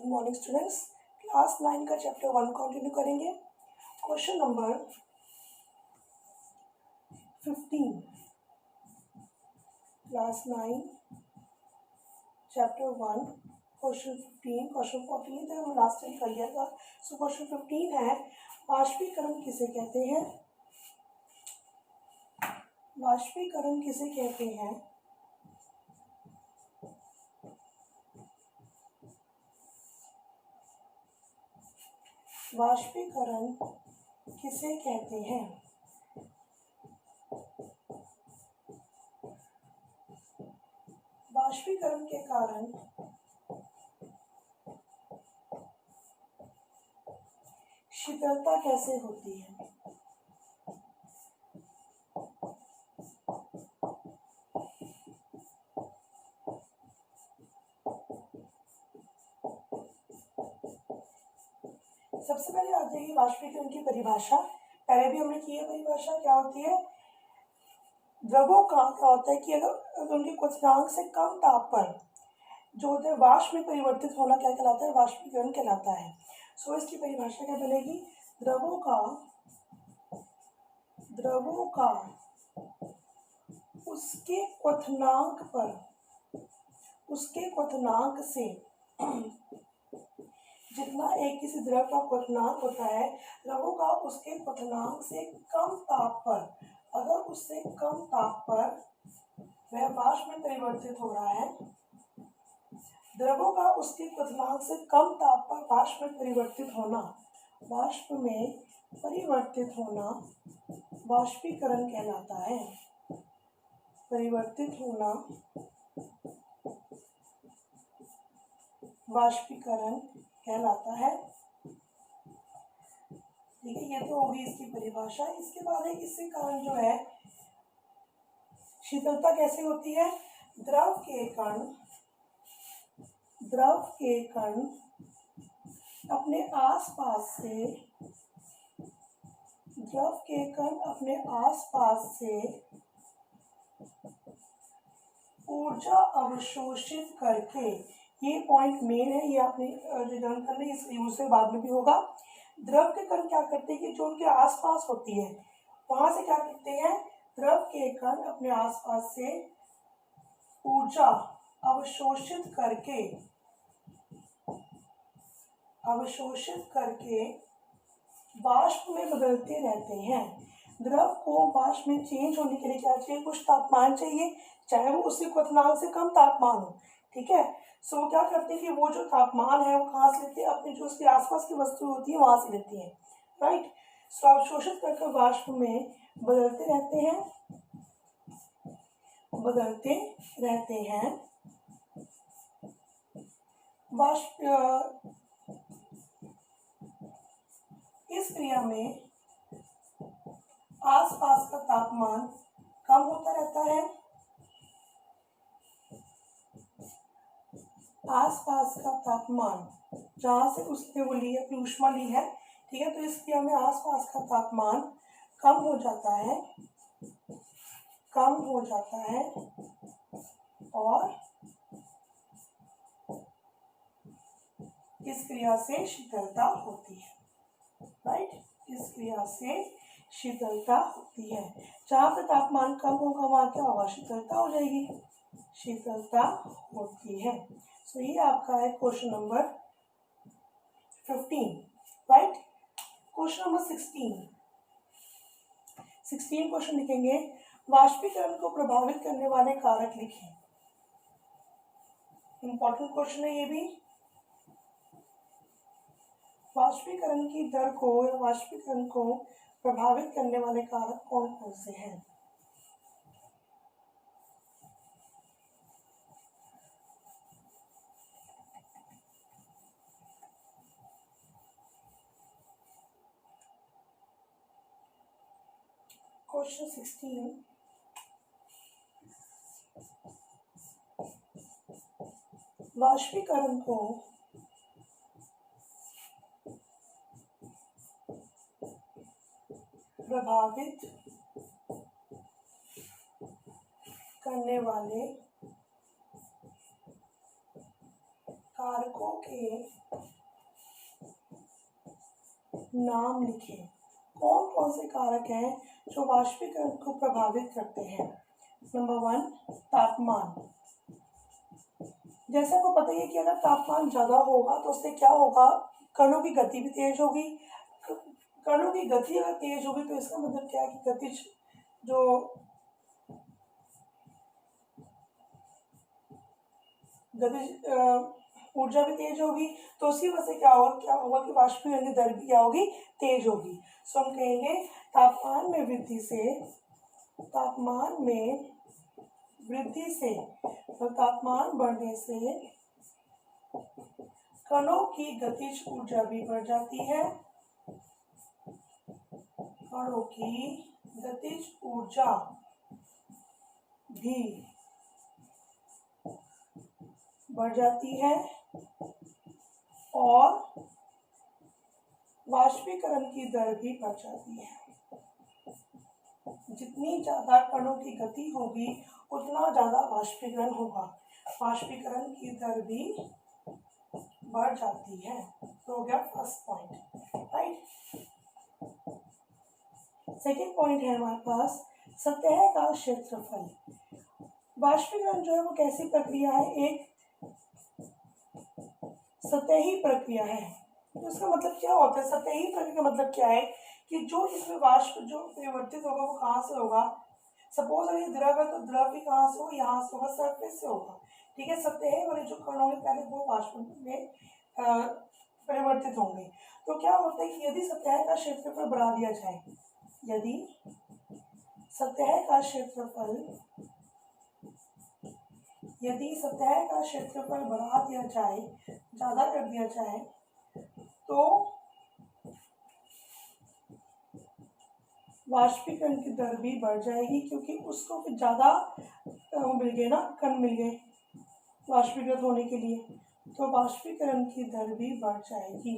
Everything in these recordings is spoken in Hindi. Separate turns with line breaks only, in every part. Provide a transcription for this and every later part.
Good morning students. क्लास 9 का चैप्टर 1 कंटिन्यू करेंगे। Question number 15, class 9 chapter 1 question 15। Question 14 तक हम लास्ट टाइम कर लिया था। सो क्वेश्चन 15 है, वाष्पीकरण किसे कहते हैं? वाष्पीकरण किसे कहते हैं? वाष्पीकरण किसे कहते हैं? वाष्पीकरण के कारण शीतलता कैसे होती है? सबसे पहले आ जाएगी वाष्पीकरण की परिभाषा। पहले भी हमने की है परिभाषा। क्या होती है? द्रवों का क्या होता है कि अगर उनके क्वथनांक से कम ताप पर जो होता है वाष्प में परिवर्तित होना क्या कहलाता है? वाष्पीकरण कहलाता है। सो इसकी परिभाषा क्या बनेगी? द्रवों का उसके क्वथनांक से जितना एक किसी द्रव का क्वथनांक होता है, द्रवों का उसके क्वथनांक से कम ताप पर, अगर उससे कम ताप पर वह वाष्प में परिवर्तित हो रहा है, द्रवों का उसके क्वथनांक से कम ताप पर वाष्प में परिवर्तित होना वाष्पीकरण कहलाता है। परिवर्तित होना वाष्पीकरण कहलाता है। ठीक है, ये तो होगी इसकी परिभाषा। इसके बाद है इसके कारण जो है शीतलता कैसे होती है? द्रव के कण अपने आसपास से ऊर्जा अवशोषित करके, ये पॉइंट मेन है, ये आपने रिटर्न करना है, इस यूज से बाद में भी होगा। द्रव के कण क्या करते हैं कि जो उनके आसपास होती है वहां से क्या करते हैं? द्रव के कण अपने आसपास से ऊर्जा अवशोषित करके वाष्प में बदलते रहते हैं। द्रव को वाष्प में चेंज होने के लिए क्या चाहिए? कुछ तापमान चाहिए, चाहे वो उसके क्वथनांक से कम तापमान हो। ठीक है, सो क्या करते हैं कि वो जो तापमान है वो कहाँ से लेते हैं? अपने जो उसके आसपास की वस्तु होती है वहां से लेती है। राइट, सो अवशोषित करके वाष्प में बदलते रहते हैं। वाष्प इस क्रिया में आसपास का तापमान कम होता रहता है। आसपास का तापमान जहाँ से उसने वो ली अपनी ऊष्मा ली है, ठीक है, तो इस क्रिया में आसपास का तापमान कम हो जाता है और इस क्रिया से शीतलता होती है। राइट, इस क्रिया से शीतलता होती है। जहाँ पे तापमान कम होगा वहाँ क्या होगा? शीतलता हो जाएगी, शीतलता होती है। सो ये आपका है question number 15। Right, question number 16 question लिखेंगे। वाष्पीकरण को प्रभावित करने वाले कारक लिखें। इंपॉर्टेंट क्वेश्चन है ये भी। वाष्पीकरण की दर को या वाष्पीकरण को प्रभावित करने वाले कारक कौन कौन से हैं? क्वेश्चन 16, वाष्पीकरण को प्रभावित करने वाले कारकों के नाम लिखें। कौन कौन से कारक हैं जो वाष्पीकरण को प्रभावित करते हैं? नंबर 1 तापमान। जैसे आपको पता ही है कि अगर तापमान ज़्यादा होगा तो उससे क्या होगा, कणों की गति भी तेज होगी। कणों की गति अगर तेज होगी तो इसका मतलब क्या है कि गतिज जो गतिज ऊर्जा भी तेज होगी, तो उसकी वजह से क्या होगा कि वाष्पीकरण की दर भी क्या होगी, तेज होगी। सो हम कहेंगे तापमान में वृद्धि से तो तापमान बढ़ने से कणों की गतिज ऊर्जा भी बढ़ जाती है। कणों की गतिज ऊर्जा भी बढ़ जाती है और वाष्पीकरण की दर भी बढ़ जाती है। जितनी ज़्यादा कणों की गति होगी उतना ज़्यादा वाष्पीकरण होगा। वाष्पीकरण की दर भी बढ़ जाती है। तो हो गया first point, right. Second point है हमारे पास सतह का क्षेत्रफल। वाष्पीकरण जो है वो कैसी प्रक्रिया है, एक सतही प्रक्रिया है। तो इसका मतलब क्या होता है, सतही प्रक्रिया का मतलब क्या है कि जो इसमें वाष्प जो परिवर्तित होगा वो कहाँ से होगा। सपोज अगर ये द्रव है तो द्रव भी कहाँ से होगा, यहाँ से होगा, सरफेस से होगा, ठीक है। सतह वाले जो कण होंगे पहले वो वाष्प में परिवर्तित होंगे। तो क्या होता है कि यदि सतह का क्षेत्रफल बढ़ा दिया जाए, यदि सतह का क्षेत्रफल बढ़ा दिया जाए, ज़्यादा कर दिया जाए, तो वाष्पीकरण की दर भी बढ़ जाएगी, क्योंकि उसको फिर ज़्यादा मिल गए ना, कण मिल गए वाष्पीकृत होने के लिए, तो वाष्पीकरण की दर भी बढ़ जाएगी।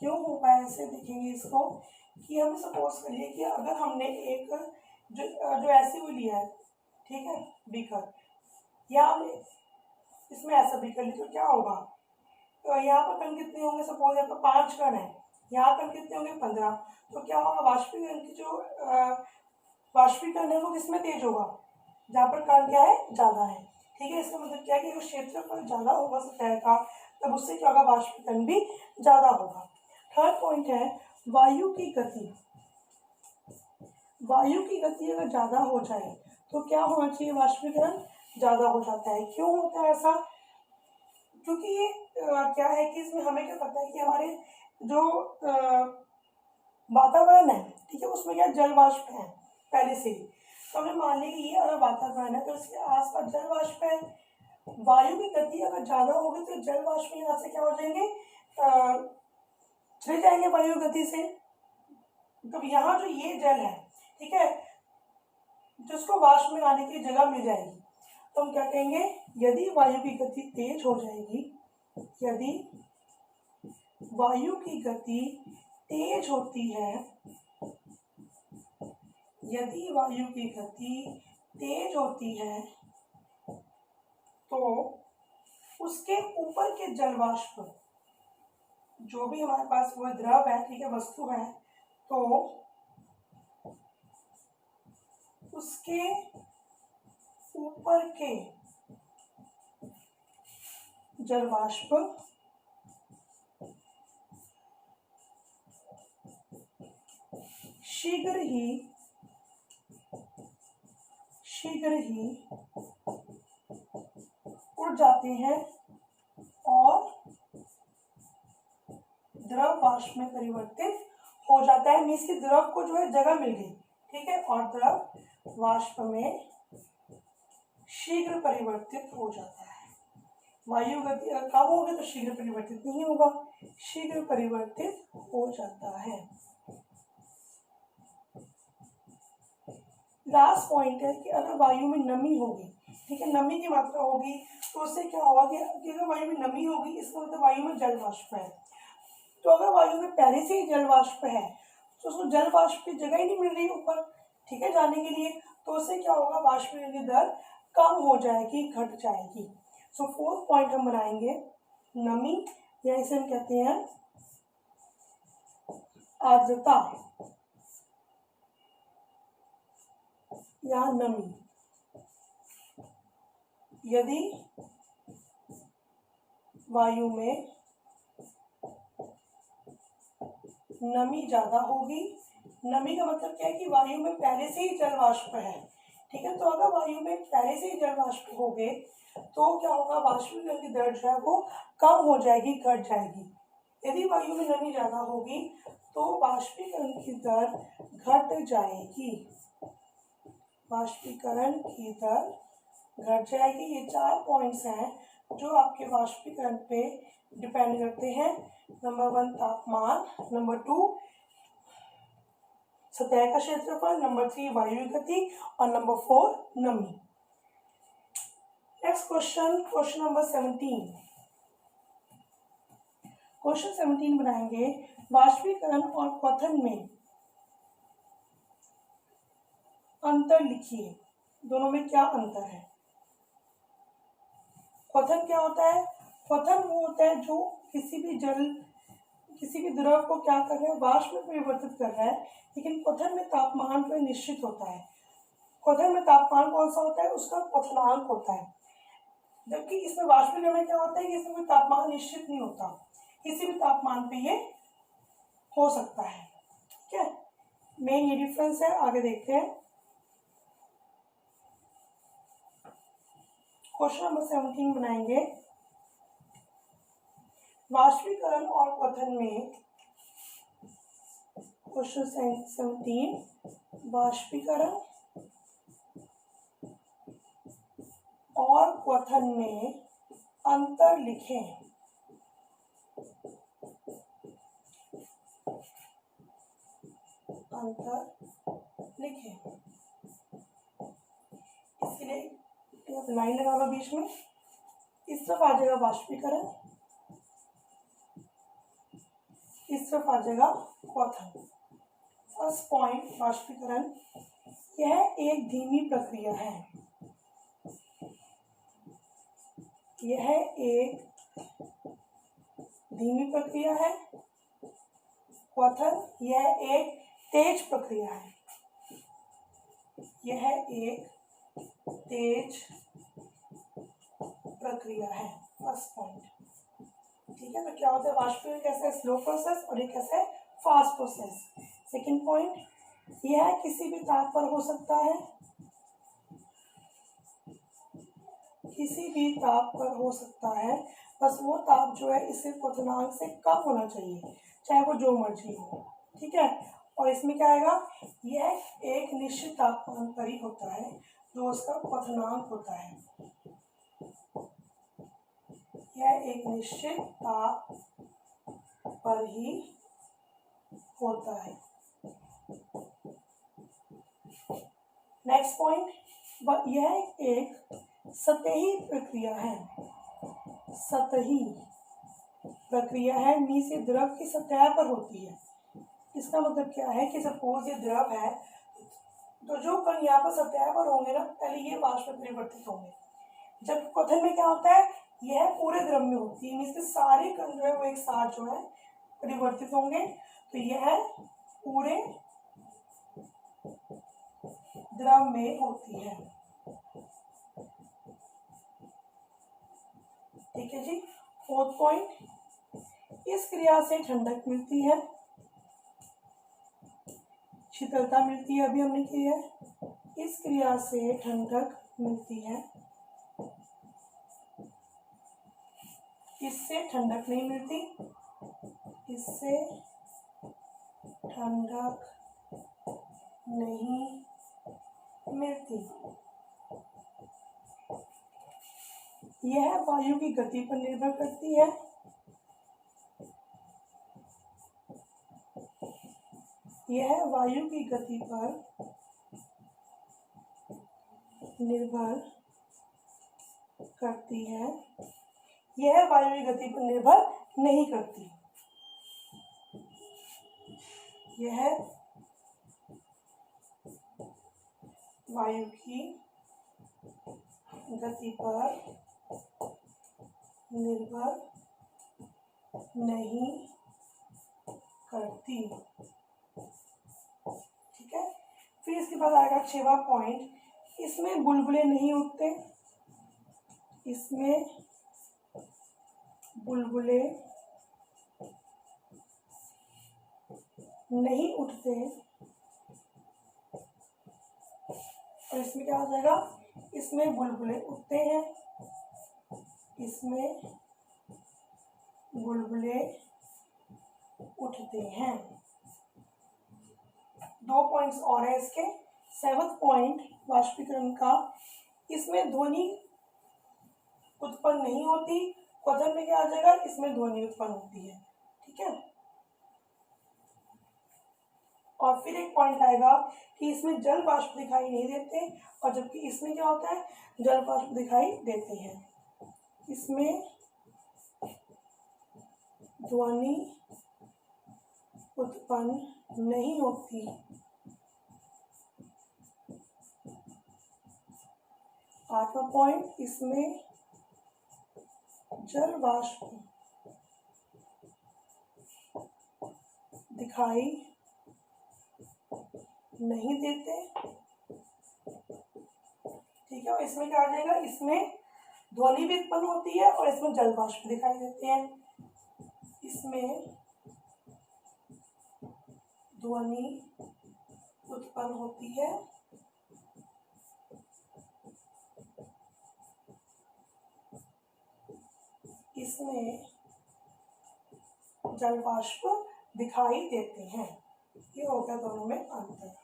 क्यों होगा ऐसे, देखेंगे इसको कि हम सपोज करिए कि अगर हमने एक जो ऐसी हुई लिया है, ठीक है, बीकर, या हमने इसमें ऐसा बीकर लिया तो क्या होगा, तो यहाँ पर कण कितने होंगे, सपोज यहाँ पर 5 कण है, यहाँ कण कितने होंगे 15। तो क्या होगा, वाष्पीकरण की जो वाष्पीकरण है वो किसमें तेज होगा, जहाँ पर कण क्या है, ज़्यादा है, ठीक है। इसका मतलब क्या है कि अगर क्षेत्रफल ज़्यादा होगा सतह का तब उससे क्या होगा, वाष्पीकरण भी ज़्यादा होगा। थर्ड पॉइंट है वायु की गति। वायु की गति अगर ज़्यादा हो जाए तो क्या होना चाहिए, वाष्पीकरण ज़्यादा हो जाता है। क्यों होता है ऐसा, क्योंकि ये क्या है कि इसमें हमें क्या पता है कि हमारे जो वातावरण है, ठीक है, उसमें क्या जल वाष्प है पहले से ही। तो हमें मान लें कि ये अगर वातावरण है तो इसके आसपास जल वाष्प है। वायु की गति अगर ज़्यादा होगी तो जल वाष्प यहाँ से क्या हो जाएंगे, चले जाएंगे वायु गति से। तो यहाँ जो ये जल है, ठीक है, जिसको वाष्प में आने की जगह मिल जाएगी, तो हम क्या कहेंगे, यदि वायु की गति तेज हो जाएगी, यदि वायु की गति तेज होती है, यदि वायु की गति तेज होती है तो उसके ऊपर के जल वाष्प, जो भी हमारे पास वो द्रव है, ठीक है, वस्तु है, तो उसके ऊपर के जल वाष्प शीघ्र ही उड़ जाते हैं और द्रव वाष्प में परिवर्तित हो जाता है। मीन्स कि द्रव को जो है जगह मिल गई, ठीक है, और द्रव वाष्प में शीघ्र परिवर्तित हो जाता है। वायु गति अगर कम होगी तो शीघ्र परिवर्तित नहीं होगा, शीघ्र परिवर्तित हो जाता है। लास्ट पॉइंट है कि अगर वायु में नमी होगी, ठीक है, नमी की मात्रा होगी तो उससे क्या होगा कि अगर वायु में नमी होगी इसका मतलब वायु में जल वाष्प है। तो अगर वायु में पहले से ही जल वाष्प है तो उसको जल वाष्प की जगह ही नहीं मिल रही ऊपर, ठीक है, जाने के लिए, तो उससे क्या होगा, वाष्पीकरण की दर कम हो जाएगी, घट जाएगी। सो फोर्थ पॉइंट हम बनाएंगे नमी, या इसे हम कहते हैं आर्द्रता या नमी। यदि वायु में नमी ज्यादा होगी, नमी का मतलब क्या है कि वायु में पहले से ही जल वाष्प है, ठीक है। तो अगर वायु में पहले से ही जल वाष्प हो गए तो क्या होगा, वाष्पीकरण की दर जो है वो कम हो जाएगी, घट जाएगी। यदि वायु में नमी ज्यादा होगी तो वाष्पीकरण की दर घट जाएगी, वाष्पीकरण की दर घट जाएगी। ये 4 पॉइंट्स हैं जो आपके वाष्पीकरण पे डिपेंड करते हैं। नंबर 1 तापमान, नंबर 2 सतह का क्षेत्रफल, नंबर 3 वायु की गति और नंबर 4 नमी। Next question, question number 17। Question 17 बनाएंगे वाष्पीकरण और क्वथन में अंतर लिखिए, दोनों में क्या अंतर है। क्वथन क्या होता है, क्वथन वो होता है जो किसी भी द्रव को क्या कर रहा है, वाष्प में परिवर्तित कर रहा है, लेकिन क्वथन में तापमान जो निश्चित होता है। क्वथन में तापमान कौन सा होता है, उसका क्वथनांक होता है। जबकि इसमें वाष्पीकरण में क्या होता है कि इसमें कोई तापमान निश्चित नहीं होता, किसी भी तापमान पे ये हो सकता है, ठीक है। मेन ये डिफरेंस है। आगे देखते हैं क्वेश्चन नंबर 17 बनाएंगे वाष्पीकरण और क्वथन में। क्वेश्चन 17 वाष्पीकरण और क्वथन में अंतर लिखें। अंतर लिखें, इसके लिए लाइन लगा लो बीच में। इस तरफ आ जाएगा वाष्पीकरण, इस तरफ आ जाएगा क्वथन। फर्स्ट पॉइंट वाष्पीकरण, यह एक धीमी प्रक्रिया है, यह एक धीमी प्रक्रिया है। क्वथन, यह एक तेज प्रक्रिया है, यह एक तेज प्रक्रिया है। फर्स्ट पॉइंट, ठीक है। तो क्या होता है, वाष्पीकरण कैसा है, स्लो प्रोसेस, और ये कैसा है, फास्ट प्रोसेस। सेकंड पॉइंट, यह किसी भी ताप पर हो सकता है, किसी भी ताप पर हो सकता है, बस वो ताप जो है इसे क्वथनांक से कम होना चाहिए, चाहे वो जो मर्जी हो, ठीक है। और इसमें क्या आएगा, यह एक निश्चित तापमान पर ही होता है जो उसका क्वथनांक होता है, यह एक निश्चित ताप पर ही होता है। नेक्स्ट पॉइंट, यह एक सतही प्रक्रिया है, सतही प्रक्रिया है, नीचे द्रव की सतह पर होती है। इसका मतलब क्या है कि सपोज ये द्रव है, तो जो कण यहाँ पर सतह पर होंगे ना, पहले ये वाष्प में परिवर्तित होंगे। जब क्वथन में क्या होता है, यह पूरे द्रव में होती है, इसके सारे कण जो है वो एक साथ जो है परिवर्तित होंगे, तो यह पूरे द्रव में होती है, ठीक है जी। फोर्थ पॉइंट, इस क्रिया से ठंडक मिलती है, शीतलता मिलती है, अभी हमने की है। इस क्रिया से ठंडक मिलती है, इससे ठंडक नहीं मिलती, इससे ठंडक नहीं मिलती। यह वायु की गति पर निर्भर करती है, यह वायु की गति पर निर्भर करती है, यह वायु की गति पर निर्भर नहीं करती, यह वायु की गति पर निर्भर नहीं करती। ठीक है, फिर इसके बाद आएगा 6वां पॉइंट, इसमें बुलबुले नहीं उठते, इसमें बुलबुले नहीं उठते। और इसमें क्या हो जाएगा, इसमें बुलबुले उठते हैं, इसमें बुलबुले उठते हैं। 2 पॉइंट्स और है इसके। 7वां पॉइंट वाष्पीकरण का, इसमें ध्वनि उत्पन्न नहीं होती। क्वेश्चन में क्या आ जाएगा, इसमें ध्वनि उत्पन्न होती है। ठीक है, और फिर एक पॉइंट आएगा कि इसमें जल वाष्प दिखाई नहीं देते, और जबकि इसमें क्या होता है, जल वाष्प दिखाई देते हैं। इसमें ध्वनि उत्पन्न नहीं होती। 8वां पॉइंट, इसमें जल वाष्प दिखाई नहीं देते। ठीक है, और इसमें क्या आ जाएगा, इसमें ध्वनि भी उत्पन्न होती है और इसमें जल वाष्प दिखाई देते हैं। इसमें ध्वनि उत्पन्न होती है इसमें जल वाष्प दिखाई देते हैं। ये हो गया दोनों में अंतर।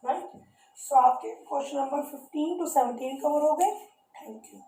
राइट, सो आपके क्वेश्चन नंबर 15 to 17 कवर हो गए। Thank you.